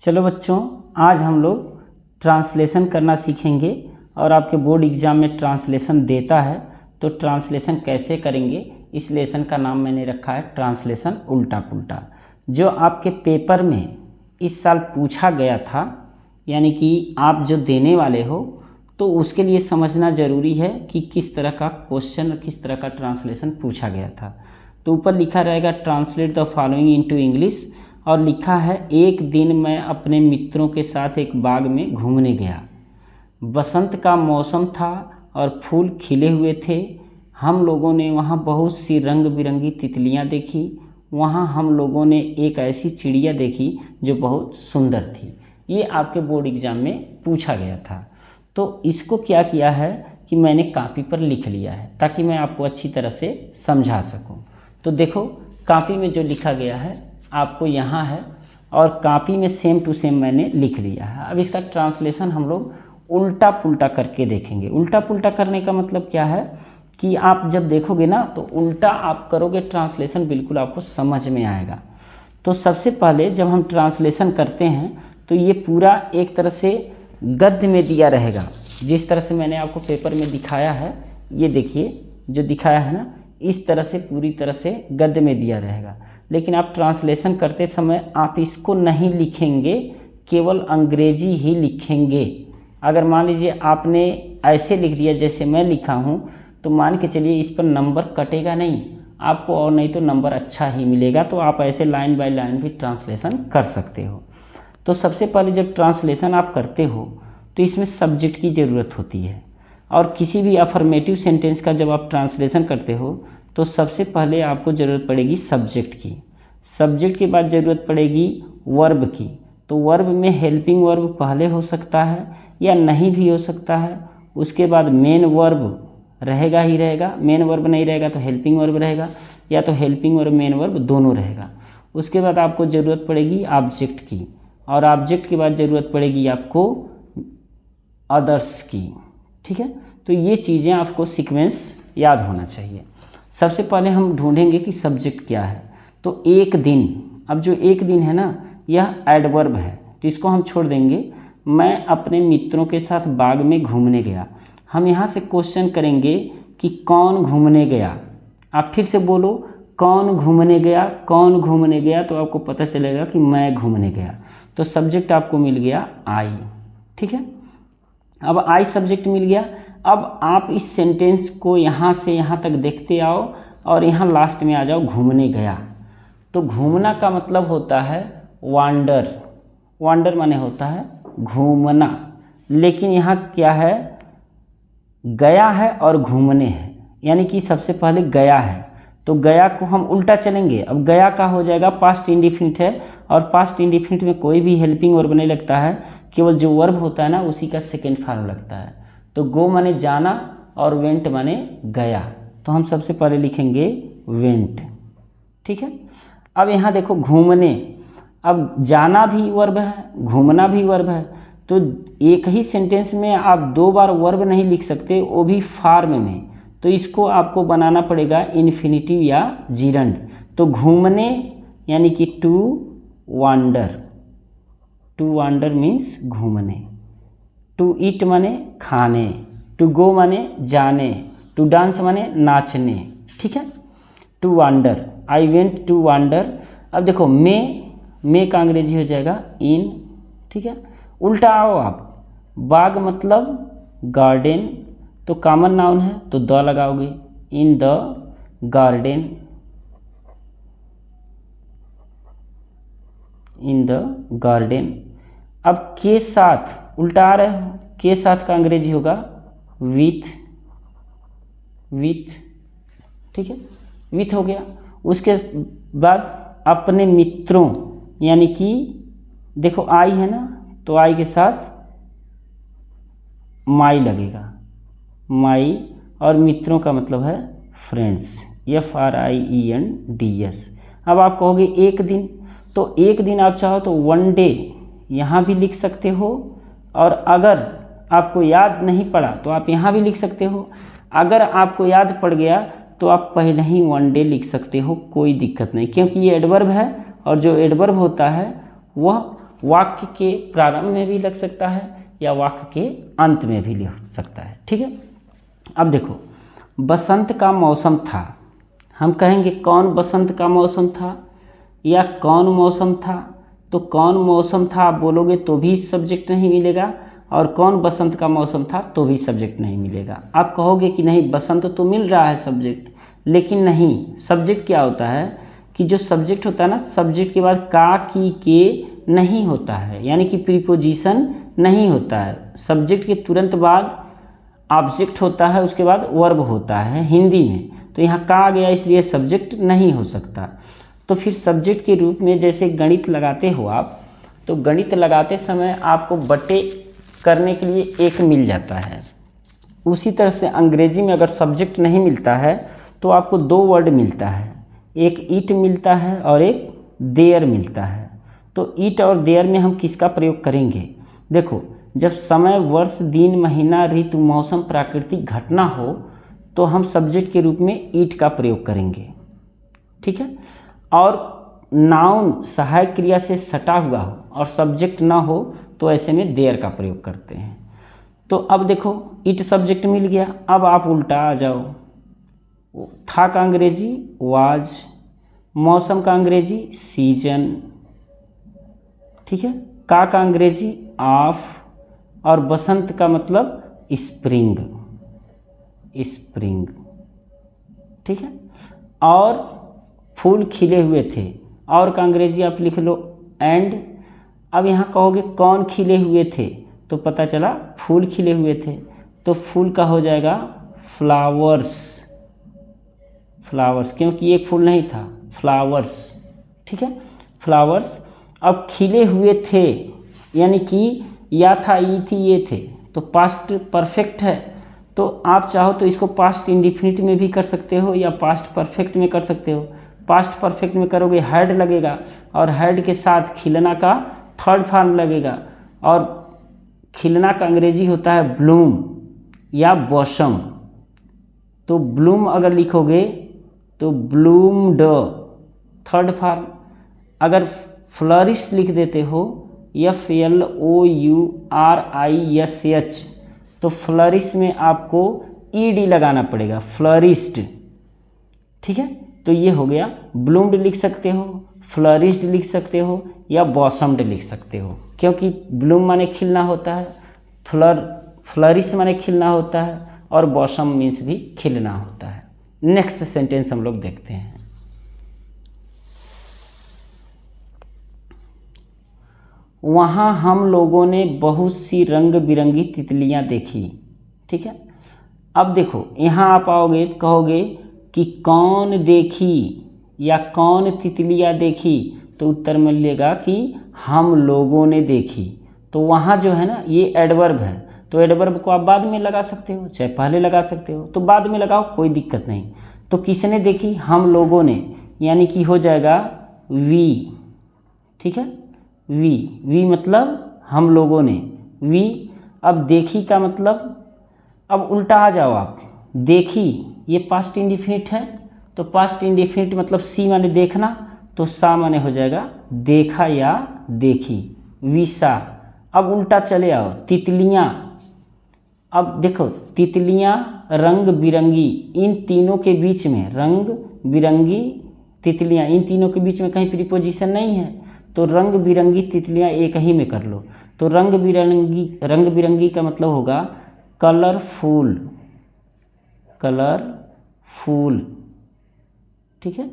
चलो बच्चों, आज हम लोग ट्रांसलेशन करना सीखेंगे और आपके बोर्ड एग्ज़ाम में ट्रांसलेशन देता है तो ट्रांसलेशन कैसे करेंगे। इस लेसन का नाम मैंने रखा है ट्रांसलेशन उल्टा पुल्टा। जो आपके पेपर में इस साल पूछा गया था, यानी कि आप जो देने वाले हो, तो उसके लिए समझना ज़रूरी है कि किस तरह का क्वेश्चन और किस तरह का ट्रांसलेशन पूछा गया था। तो ऊपर लिखा रहेगा translate the following into English, और लिखा है एक दिन मैं अपने मित्रों के साथ एक बाग में घूमने गया। बसंत का मौसम था और फूल खिले हुए थे। हम लोगों ने वहाँ बहुत सी रंग बिरंगी तितलियाँ देखी। वहाँ हम लोगों ने एक ऐसी चिड़िया देखी जो बहुत सुंदर थी। ये आपके बोर्ड एग्ज़ाम में पूछा गया था। तो इसको क्या किया है कि मैंने कॉपी पर लिख लिया है ताकि मैं आपको अच्छी तरह से समझा सकूं। तो देखो, कॉपी में जो लिखा गया है आपको यहाँ है और कॉपी में सेम टू सेम मैंने लिख लिया है। अब इसका ट्रांसलेशन हम लोग उल्टा पुल्टा करके देखेंगे। उल्टा पुल्टा करने का मतलब क्या है कि आप जब देखोगे ना तो उल्टा आप करोगे ट्रांसलेशन, बिल्कुल आपको समझ में आएगा। तो सबसे पहले जब हम ट्रांसलेशन करते हैं तो ये पूरा एक तरह से गद्य में दिया रहेगा, जिस तरह से मैंने आपको पेपर में दिखाया है। ये देखिए जो दिखाया है ना, इस तरह से पूरी तरह से गद्य में दिया रहेगा। लेकिन आप ट्रांसलेशन करते समय आप इसको नहीं लिखेंगे, केवल अंग्रेजी ही लिखेंगे। अगर मान लीजिए आपने ऐसे लिख दिया जैसे मैं लिखा हूँ, तो मान के चलिए इस पर नंबर कटेगा नहीं आपको, और नहीं तो नंबर अच्छा ही मिलेगा। तो आप ऐसे लाइन बाय लाइन भी ट्रांसलेशन कर सकते हो। तो सबसे पहले जब ट्रांसलेशन आप करते हो तो इसमें सब्जेक्ट की ज़रूरत होती है, और किसी भी अफर्मेटिव सेंटेंस का जब आप ट्रांसलेशन करते हो तो सबसे पहले आपको ज़रूरत पड़ेगी सब्जेक्ट की। सब्जेक्ट के बाद ज़रूरत पड़ेगी वर्ब की। तो वर्ब में हेल्पिंग वर्ब पहले हो सकता है या नहीं भी हो सकता है। उसके बाद मेन वर्ब रहेगा ही रहेगा, मेन वर्ब नहीं रहेगा तो हेल्पिंग वर्ब रहेगा, या तो हेल्पिंग वर्ब मेन वर्ब दोनों रहेगा। उसके बाद आपको ज़रूरत पड़ेगी ऑब्जेक्ट की, और ऑब्जेक्ट के बाद ज़रूरत पड़ेगी आपको अदर्स की। ठीक है, तो ये चीज़ें आपको सीक्वेंस याद होना चाहिए। सबसे पहले हम ढूंढेंगे कि सब्जेक्ट क्या है। तो एक दिन, अब जो एक दिन है ना, यह एडवर्ब है तो इसको हम छोड़ देंगे। मैं अपने मित्रों के साथ बाग में घूमने गया। हम यहाँ से क्वेश्चन करेंगे कि कौन घूमने गया। आप फिर से बोलो, कौन घूमने गया, कौन घूमने गया, तो आपको पता चलेगा कि मैं घूमने गया। तो सब्जेक्ट आपको मिल गया आई। ठीक है, अब आई सब्जेक्ट मिल गया। अब आप इस सेंटेंस को यहाँ से यहाँ तक देखते आओ और यहाँ लास्ट में आ जाओ घूमने गया। तो घूमना का मतलब होता है वांडर। वांडर माने होता है घूमना, लेकिन यहाँ क्या है, गया है और घूमने है, यानी कि सबसे पहले गया है तो गया को हम उल्टा चलेंगे। अब गया का हो जाएगा पास्ट इंडिफिनिट है, और पास्ट इंडिफिनिट में कोई भी हेल्पिंग वर्ब नहीं लगता है, केवल जो वर्ब होता है ना उसी का सेकेंड फॉर्म लगता है। तो गो माने जाना और वेंट माने गया, तो हम सबसे पहले लिखेंगे वेंट। ठीक है, अब यहाँ देखो घूमने, अब जाना भी वर्ब है, घूमना भी वर्ब है, तो एक ही सेंटेंस में आप दो बार वर्ब नहीं लिख सकते, वो भी फॉर्म में। तो इसको आपको बनाना पड़ेगा इन्फिनिटिव या जीरंड। तो घूमने यानी कि to wander. To wander means घूमने। टू ईट माने खाने, टू गो माने जाने, टू डांस माने नाचने। ठीक है, to wander, I went to wander. अब देखो मे का अंग्रेजी हो जाएगा इन। ठीक है, उल्टा आओ आप, बाग मतलब गार्डन, तो कॉमन नाउन है तो द लगाओगे, in the garden, in the garden. अब के साथ उल्टा आ रहे हो, के साथ का अंग्रेजी होगा विथ। विथ, ठीक है, विथ हो गया। उसके बाद अपने मित्रों, यानी कि देखो आई है ना, तो आई के साथ माई लगेगा, माई, और मित्रों का मतलब है फ्रेंड्स, FRIENDS। अब आप कहोगे एक दिन, तो एक दिन आप चाहो तो वन डे यहाँ भी लिख सकते हो, और अगर आपको याद नहीं पड़ा तो आप यहाँ भी लिख सकते हो। अगर आपको याद पड़ गया तो आप पहले ही वन डे लिख सकते हो, कोई दिक्कत नहीं, क्योंकि ये एडवर्ब है, और जो एडवर्ब होता है वह वाक्य के प्रारंभ में भी लग सकता है या वाक्य के अंत में भी लग सकता है। ठीक है, अब देखो, बसंत का मौसम था, हम कहेंगे कौन बसंत का मौसम था या कौन मौसम था। तो कौन मौसम था आप बोलोगे तो भी सब्जेक्ट नहीं मिलेगा, और कौन बसंत का मौसम था तो भी सब्जेक्ट नहीं मिलेगा। आप कहोगे कि नहीं बसंत तो मिल रहा है सब्जेक्ट, लेकिन नहीं, सब्जेक्ट क्या होता है कि जो सब्जेक्ट होता है ना, सब्जेक्ट के बाद का, की, के नहीं होता है, यानी कि प्रीपोजिशन नहीं होता है। सब्जेक्ट के तुरंत बाद ऑब्जेक्ट होता है, उसके बाद वर्ब होता है हिंदी में। तो यहाँ का आ गया, इसलिए सब्जेक्ट नहीं हो सकता। तो फिर सब्जेक्ट के रूप में जैसे गणित लगाते हो आप, तो गणित लगाते समय आपको बटे करने के लिए एक मिल जाता है। उसी तरह से अंग्रेजी में अगर सब्जेक्ट नहीं मिलता है तो आपको दो वर्ड मिलता है, एक इट मिलता है और एक देयर मिलता है। तो इट और देयर में हम किसका प्रयोग करेंगे? देखो, जब समय, वर्ष, दिन, महीना, ऋतु, मौसम, प्राकृतिक घटना हो तो हम सब्जेक्ट के रूप में इट का प्रयोग करेंगे। ठीक है, और नाउन सहायक क्रिया से सटा हुआ हो और सब्जेक्ट ना हो तो ऐसे में देयर का प्रयोग करते हैं। तो अब देखो, इट सब्जेक्ट मिल गया, अब आप उल्टा आ जाओ। था का अंग्रेजी वाज, मौसम का अंग्रेजी सीजन, ठीक है, का अंग्रेजी ऑफ, और बसंत का मतलब स्प्रिंग, स्प्रिंग। ठीक है, और फूल खिले हुए थे, और का अंग्रेजी आप लिख लो एंड। अब यहाँ कहोगे कौन खिले हुए थे, तो पता चला फूल खिले हुए थे, तो फूल का हो जाएगा फ्लावर्स, फ्लावर्स, क्योंकि एक फूल नहीं था, फ्लावर्स। ठीक है, फ्लावर्स। अब खिले हुए थे यानी कि या था, ई थी, ये थे, तो पास्ट परफेक्ट है। तो आप चाहो तो इसको पास्ट इंडिफिनिट में भी कर सकते हो या पास्ट परफेक्ट में कर सकते हो। पास्ट परफेक्ट में करोगे हैड लगेगा, और हैड के साथ खिलना का थर्ड फॉर्म लगेगा, और खिलना का अंग्रेजी होता है ब्लूम या बॉसम। तो ब्लूम अगर लिखोगे तो ब्लूम्ड थर्ड फॉर्म। अगर फ्लरिश लिख देते हो FLOURISH, तो फ्लरिश में आपको ED लगाना पड़ेगा, फ्लरिश्ड। ठीक है, तो ये हो गया, ब्लूम्ड लिख सकते हो, फ्लरिश्ड लिख सकते हो या बॉसम्ड लिख सकते हो, क्योंकि ब्लूम माने खिलना होता है, फ्लरिश माने खिलना होता है, और बॉसम मीन्स भी खिलना होता है। नेक्स्ट सेंटेंस हम लोग देखते हैं। वहाँ हम लोगों ने बहुत सी रंग बिरंगी तितलियाँ देखी। ठीक है, अब देखो, यहाँ आप आओगे कहोगे कि कौन देखी या कौन तितलियाँ देखी, तो उत्तर मिलेगा कि हम लोगों ने देखी। तो वहाँ जो है ना, ये एडवर्ब है, तो एडवर्ब को आप बाद में लगा सकते हो, चाहे पहले लगा सकते हो, तो बाद में लगाओ, कोई दिक्कत नहीं। तो किसने देखी? हम लोगों ने, यानी कि हो जाएगा वी। ठीक है, वी मतलब हम लोगों ने, वी। अब देखी का मतलब, अब उल्टा आ जाओ आप, देखी ये पास्ट इंडिफिनिट है, तो पास्ट इंडिफिनिट मतलब सी माने देखना, तो सा माने हो जाएगा देखा या देखी, विसा। अब उल्टा चले आओ, तितलियाँ। अब देखो, तितलियाँ रंग बिरंगी, इन तीनों के बीच में रंग बिरंगी तितलियाँ, इन तीनों के बीच में कहीं प्रीपोजिशन नहीं है, तो रंग बिरंगी तितलियाँ एक ही में कर लो। तो रंग बिरंगी का मतलब होगा कलरफुल, कलरफुल। ठीक है,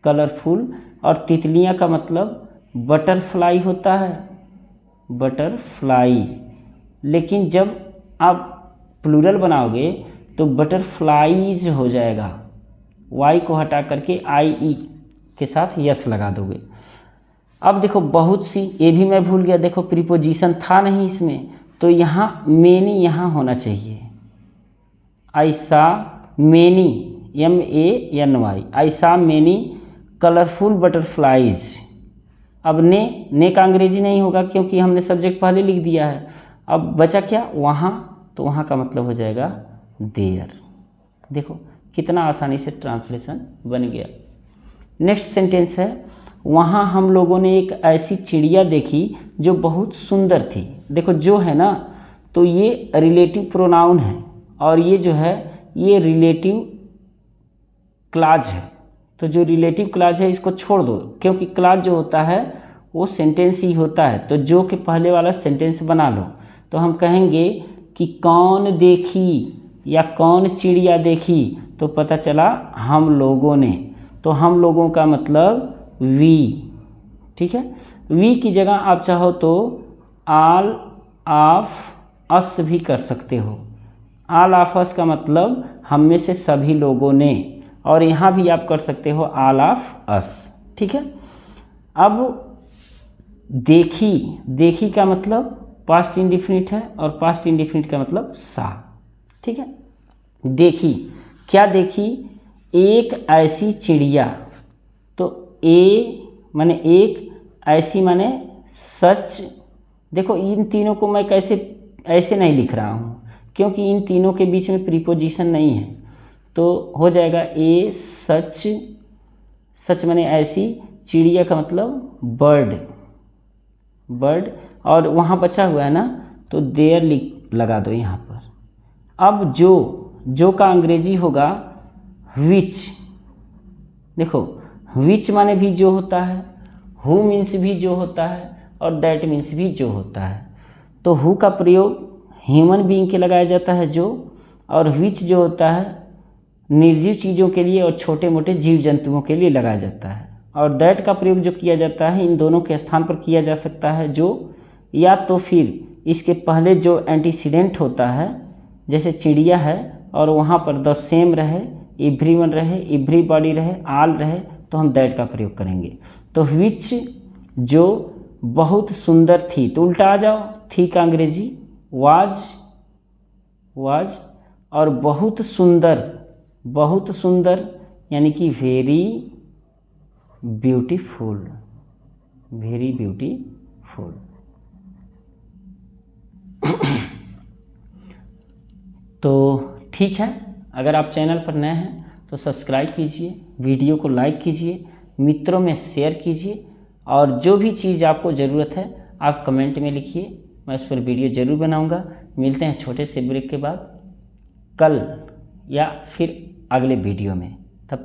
कलरफुल। और तितलियाँ का मतलब बटरफ्लाई होता है, बटरफ्लाई। लेकिन जब आप प्लूरल बनाओगे तो बटरफ्लाईज हो जाएगा, वाई को हटा करके IE के साथ यस लगा दोगे। अब देखो, बहुत सी, ये भी मैं भूल गया, देखो प्रीपोजिशन था नहीं इसमें, तो यहाँ मेनी यहाँ होना चाहिए। ऐसा मेनी, MANY, ऐसा मेनी कलरफुल बटरफ्लाईज। अब ने का अंग्रेजी नहीं होगा क्योंकि हमने सब्जेक्ट पहले लिख दिया है। अब बचा क्या? वहाँ, तो वहाँ का मतलब हो जाएगा देयर। देखो कितना आसानी से ट्रांसलेशन बन गया। नेक्स्ट सेंटेंस है, वहाँ हम लोगों ने एक ऐसी चिड़िया देखी जो बहुत सुंदर थी। देखो जो है ना, तो ये रिलेटिव प्रोनाउन है और ये जो है ये रिलेटिव क्लॉज है। तो जो रिलेटिव क्लॉज है इसको छोड़ दो, क्योंकि क्लॉज जो होता है वो सेंटेंस ही होता है। तो जो के पहले वाला सेंटेंस बना लो। तो हम कहेंगे कि कौन देखी या कौन चिड़िया देखी, तो पता चला हम लोगों ने। तो हम लोगों का मतलब वी, ठीक है। वी की जगह आप चाहो तो ऑल ऑफ अस भी कर सकते हो। ऑल ऑफ अस का मतलब हम में से सभी लोगों ने, और यहाँ भी आप कर सकते हो ऑल ऑफ अस, ठीक है। अब देखी, देखी का मतलब पास्ट इंडिफिनिट है और पास्ट इंडिफिनिट का मतलब सा, ठीक है। देखी, क्या देखी? एक ऐसी चिड़िया। तो ए माने एक, ऐसी माने सच। देखो इन तीनों को मैं कैसे ऐसे नहीं लिख रहा हूँ, क्योंकि इन तीनों के बीच में प्रीपोजिशन नहीं है। तो हो जाएगा ए सच, सच माने ऐसी, चिड़िया का मतलब बर्ड, बर्ड, और वहाँ बचा हुआ है ना, तो देयर लगा दो यहाँ पर। अब जो का अंग्रेजी होगा विच। देखो विच माने भी जो होता है, हु मीन्स भी जो होता है, और दैट मीन्स भी जो होता है। तो हु का प्रयोग ह्यूमन बीइंग के लगाया जाता है जो, और विच जो होता है निर्जीव चीज़ों के लिए और छोटे मोटे जीव जंतुओं के लिए लगाया जाता है। और दैट का प्रयोग जो किया जाता है इन दोनों के स्थान पर किया जा सकता है जो, या तो फिर इसके पहले जो एंटीसीडेंट होता है, जैसे चिड़िया है और वहाँ पर द सेम रहे, एवरीवन रहे, एवरीबॉडी रहे, ऑल रहे, तो हम दैट का प्रयोग करेंगे। तो विच जो बहुत सुंदर थी, तो उल्टा आ जाओ, थी का अंग्रेजी वाज, वाज, और बहुत सुंदर, बहुत सुंदर यानी कि वेरी ब्यूटीफुल, वेरी ब्यूटीफुल। तो ठीक है, अगर आप चैनल पर नए हैं तो सब्सक्राइब कीजिए, वीडियो को लाइक कीजिए, मित्रों में शेयर कीजिए, और जो भी चीज़ आपको ज़रूरत है आप कमेंट में लिखिए, मैं उस पर वीडियो ज़रूर बनाऊंगा। मिलते हैं छोटे से ब्रेक के बाद कल या फिर अगले वीडियो में।